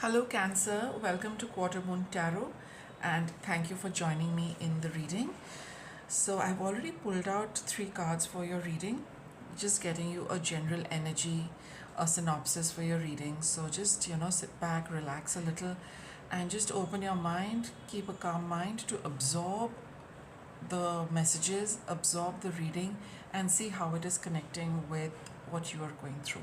Hello, Cancer. Welcome to Quarter Moon Tarot, and thank you for joining me in the reading. So, I've already pulled out three cards for your reading, just getting you a general energy, a synopsis for your reading. So, just sit back, relax a little, and just open your mind, keep a calm mind to absorb the messages, absorb the reading, and see how it is connecting with what you are going through.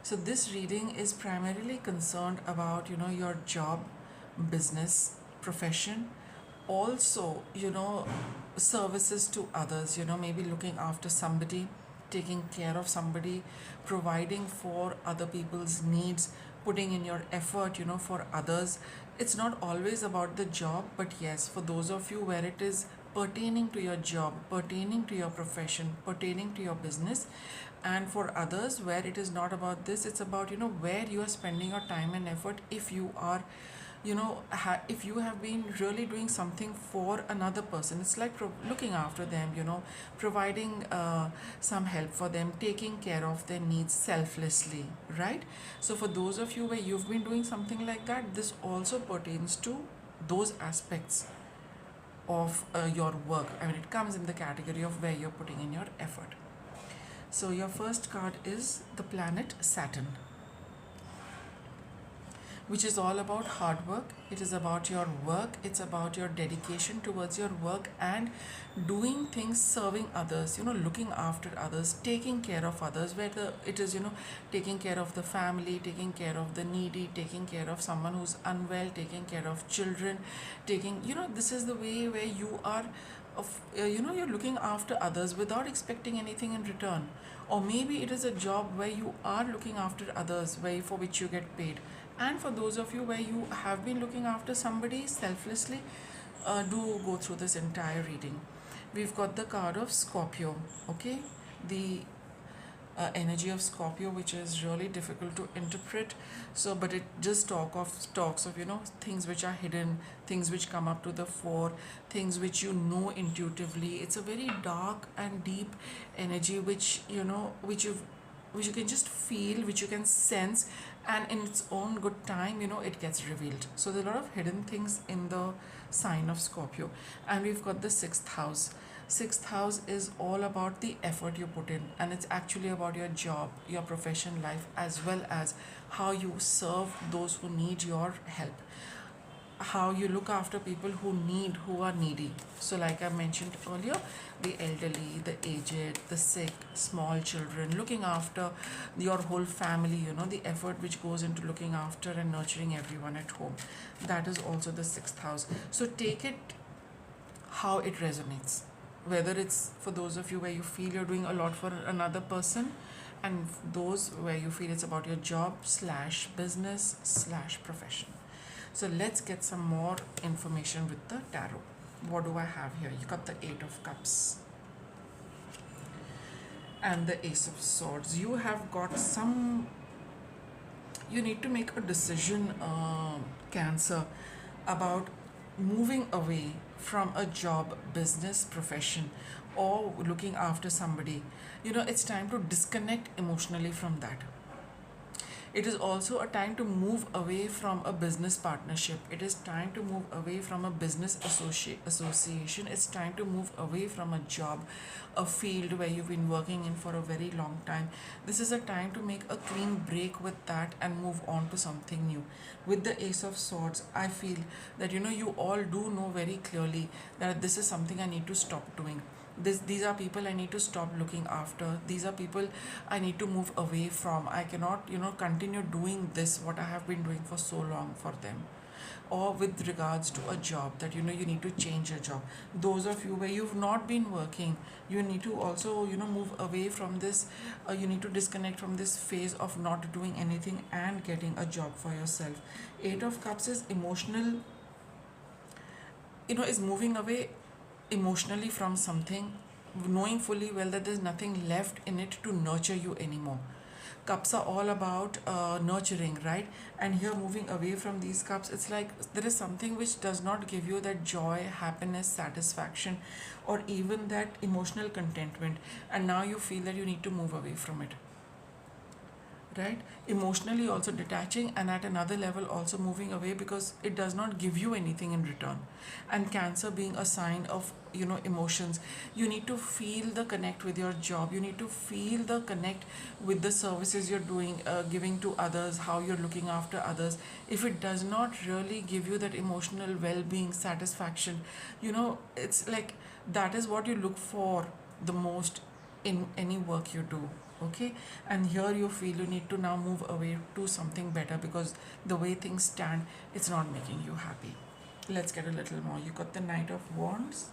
So this reading is primarily concerned about your job, business, profession, also services to others, maybe looking after somebody, taking care of somebody, providing for other people's needs, putting in your effort for others. It's not always about the job, but yes, for those of you where it is pertaining to your job, pertaining to your profession, pertaining to your business, and for others where it is not about this, it's about where you are spending your time and effort. If you are if you have been really doing something for another person, it's like looking after them, providing some help for them, taking care of their needs selflessly, right? So for those of you where you've been doing something like that, this also pertains to those aspects of your work. I mean, it comes in the category of where you're putting in your effort. So your first card is the planet Saturn, which is all about hard work. It is about your work, it's about your dedication towards your work and doing things, serving others, looking after others, taking care of others, whether it is taking care of the family, taking care of the needy, taking care of someone who's unwell, taking care of children, taking this is the way where you are you're looking after others without expecting anything in return. Or maybe it is a job where you are looking after others, where for which you get paid. And for those of you where you have been looking after somebody selflessly, do go through this entire reading. We've got the card of Scorpio, okay? The energy of Scorpio, which is really difficult to interpret. So, but it just talks of things which are hidden, things which come up to the fore, things which intuitively. It's a very dark and deep energy, which which you can just feel, which you can sense, and in its own good time, it gets revealed. So there are a lot of hidden things in the sign of Scorpio, and we've got the sixth house. Sixth house is all about the effort you put in, and it's actually about your job, your profession life, as well as how you serve those who need your help, how you look after people who are needy. So like I mentioned earlier, the elderly, the aged, the sick, small children, looking after your whole family, the effort which goes into looking after and nurturing everyone at home. That is also the sixth house. So take it how it resonates, whether it's for those of you where you feel you're doing a lot for another person, and those where you feel it's about your job slash business slash profession. So let's get some more information with the tarot. What do I have here? You got the Eight of Cups and the Ace of Swords. You have got you need to make a decision, Cancer, about moving away from a job, business, profession, or looking after somebody. It's time to disconnect emotionally from that. It is also a time to move away from a business partnership. It is time to move away from a business association. It's time to move away from a job, a field where you've been working in for a very long time. This is a time to make a clean break with that and move on to something new. With the Ace of Swords, I feel that you all do know very clearly that this is something I need to stop doing. These are people I need to stop looking after. These are people I need to move away from. I cannot continue doing this what I have been doing for so long for them. Or with regards to a job, that you need to change your job. Those of you where you've not been working, you need to also move away from this. You need to disconnect from this phase of not doing anything and getting a job for yourself. Eight of Cups is emotional, is moving away emotionally from something, knowing fully well that there's nothing left in it to nurture you anymore. Cups are all about nurturing, right? And here, moving away from these cups, it's like there is something which does not give you that joy, happiness, satisfaction, or even that emotional contentment, and now you feel that you need to move away from it. right? Emotionally also detaching, and at another level also moving away because it does not give you anything in return. And Cancer being a sign of, emotions, you need to feel the connect with your job, you need to feel the connect with the services you're doing, giving to others, how you're looking after others. If it does not really give you that emotional well-being, satisfaction, it's like that is what you look for the most in any work you do. Okay, and here you feel you need to now move away to something better because the way things stand, it's not making you happy. Let's get a little more. You got the Knight of Wands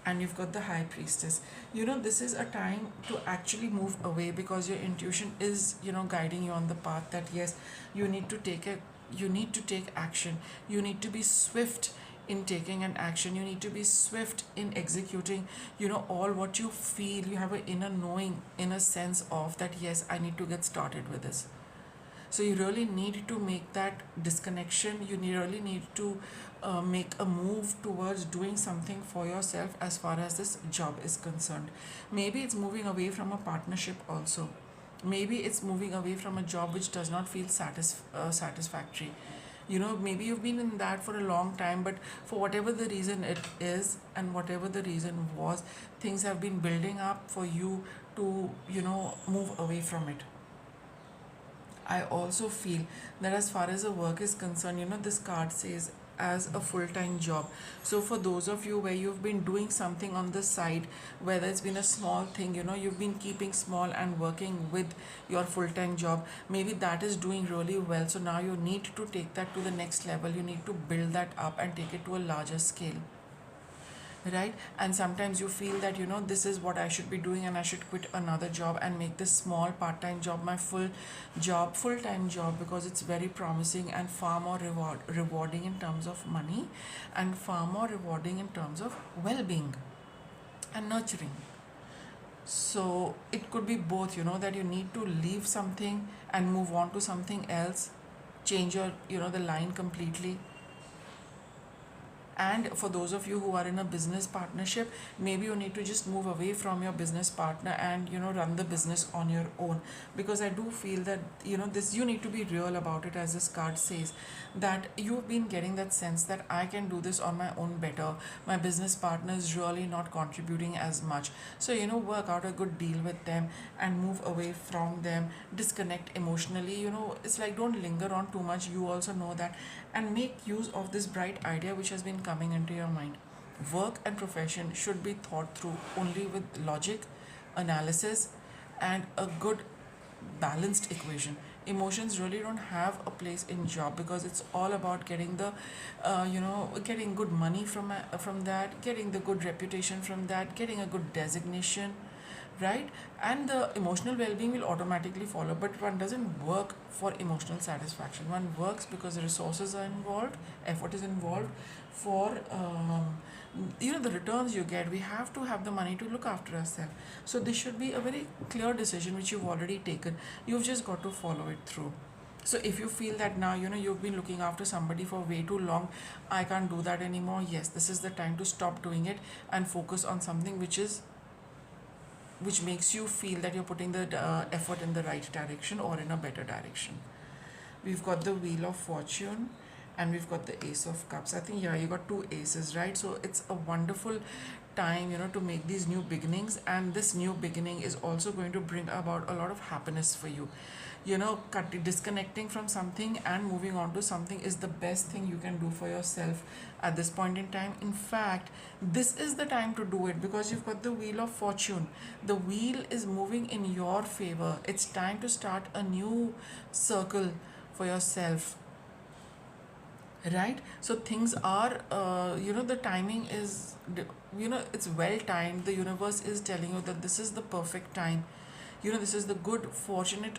and you've got the High Priestess. This is a time to actually move away because your intuition is, guiding you on the path that yes, you need to take action. You need to be swift in taking an action. You need to be swift in executing, all what you feel. You have an inner knowing, inner sense of that yes, I need to get started with this. So you really need to make that disconnection. Really need to make a move towards doing something for yourself as far as this job is concerned. Maybe it's moving away from a partnership also. Maybe it's moving away from a job which does not feel satisfactory. Maybe you've been in that for a long time, but for whatever the reason it is and whatever the reason was, things have been building up for you to, move away from it. I also feel that as far as the work is concerned, this card says as a full-time job. So for those of you where you've been doing something on the side, whether it's been a small thing, you've been keeping small and working with your full-time job, maybe that is doing really well. So now you need to take that to the next level. You need to build that up and take it to a larger scale, right? And sometimes you feel that this is what I should be doing and I should quit another job and make this small part-time job my full-time job, because it's very promising and far more rewarding in terms of money and far more rewarding in terms of well-being and nurturing. So it could be both, that you need to leave something and move on to something else, change your the line completely. And for those of you who are in a business partnership, maybe you need to just move away from your business partner and run the business on your own, because I do feel that this, you need to be real about it, as this card says, that you've been getting that sense that I can do this on my own better. My business partner is really not contributing as much, so work out a good deal with them and move away from them, disconnect emotionally. It's like, don't linger on too much, you also know that, and make use of this bright idea which has been coming into your mind. Work and profession should be thought through only with logic, analysis, and a good balanced equation. Emotions really don't have a place in job, because it's all about getting the getting good money from that, getting the good reputation from that, getting a good designation, right? And the emotional well-being will automatically follow, but one doesn't work for emotional satisfaction. One works because the resources are involved, effort is involved for the returns you get. We have to have the money to look after ourselves. So this should be a very clear decision which you've already taken. You've just got to follow it through. So if you feel that now you've been looking after somebody for way too long, I can't do that anymore, yes, this is the time to stop doing it and focus on something which makes you feel that you're putting the effort in the right direction or in a better direction. We've got the Wheel of Fortune and we've got the Ace of Cups. I think, yeah, you got two aces, right? So it's a wonderful time, to make these new beginnings, and this new beginning is also going to bring about a lot of happiness for you. Disconnecting from something and moving on to something is the best thing you can do for yourself at this point in time. In fact, this is the time to do it, because you've got the Wheel of Fortune. The wheel is moving in your favor. It's time to start a new circle for yourself, right? So things are the timing is, it's well timed. The universe is telling you that this is the perfect time. This is the good, fortunate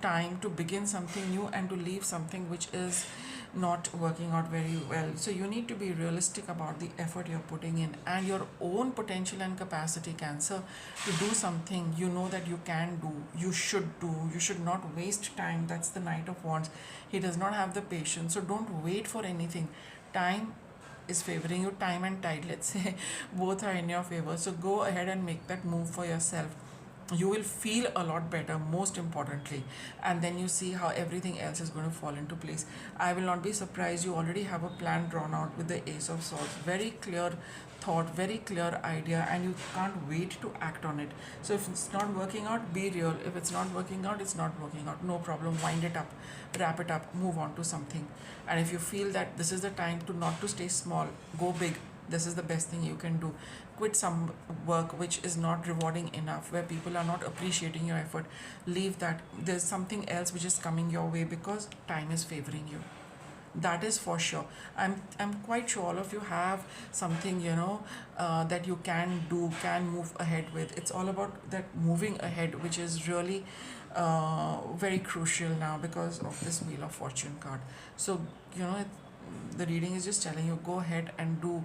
time to begin something new and to leave something which is not working out very well. So you need to be realistic about the effort you're putting in and your own potential and capacity, Cancer, to do something that you can do, you should do. You should not waste time. That's the Knight of Wands. He does not have the patience, so don't wait for anything. Time is favoring you. Time and tide, let's say, both are in your favor. So go ahead and make that move for yourself. You will feel a lot better, most importantly, and then you see how everything else is going to fall into place. I will not be surprised you already have a plan drawn out with the Ace of Swords. Very clear thought, very clear idea, and you can't wait to act on it. So if it's not working out, be real. If it's not working out, it's not working out. No problem. Wind it up, wrap it up, move on to something. And if you feel that this is the time to not to stay small, go big. This is the best thing you can do. Quit some work which is not rewarding enough, where people are not appreciating your effort. Leave that. There's something else which is coming your way because time is favoring you. That is for sure. I'm quite sure all of you have something, that you can do, can move ahead with. It's all about that moving ahead, which is really very crucial now because of this Wheel of Fortune card. So the reading is just telling you, go ahead and do,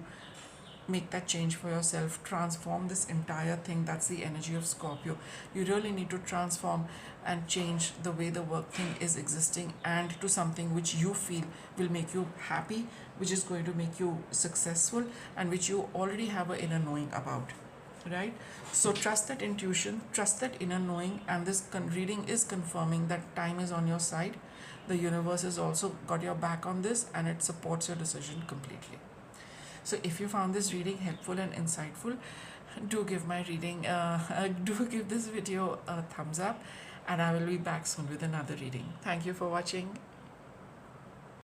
make that change for yourself, transform this entire thing. That's the energy of Scorpio. You really need to transform and change the way the work thing is existing, and to something which you feel will make you happy, which is going to make you successful, and which you already have an inner knowing about, right? So trust that intuition, trust that inner knowing, and this reading is confirming that time is on your side. The universe has also got your back on this, and it supports your decision completely. So if you found this reading helpful and insightful, do give my reading, do give this video a thumbs up, and I will be back soon with another reading. Thank you for watching.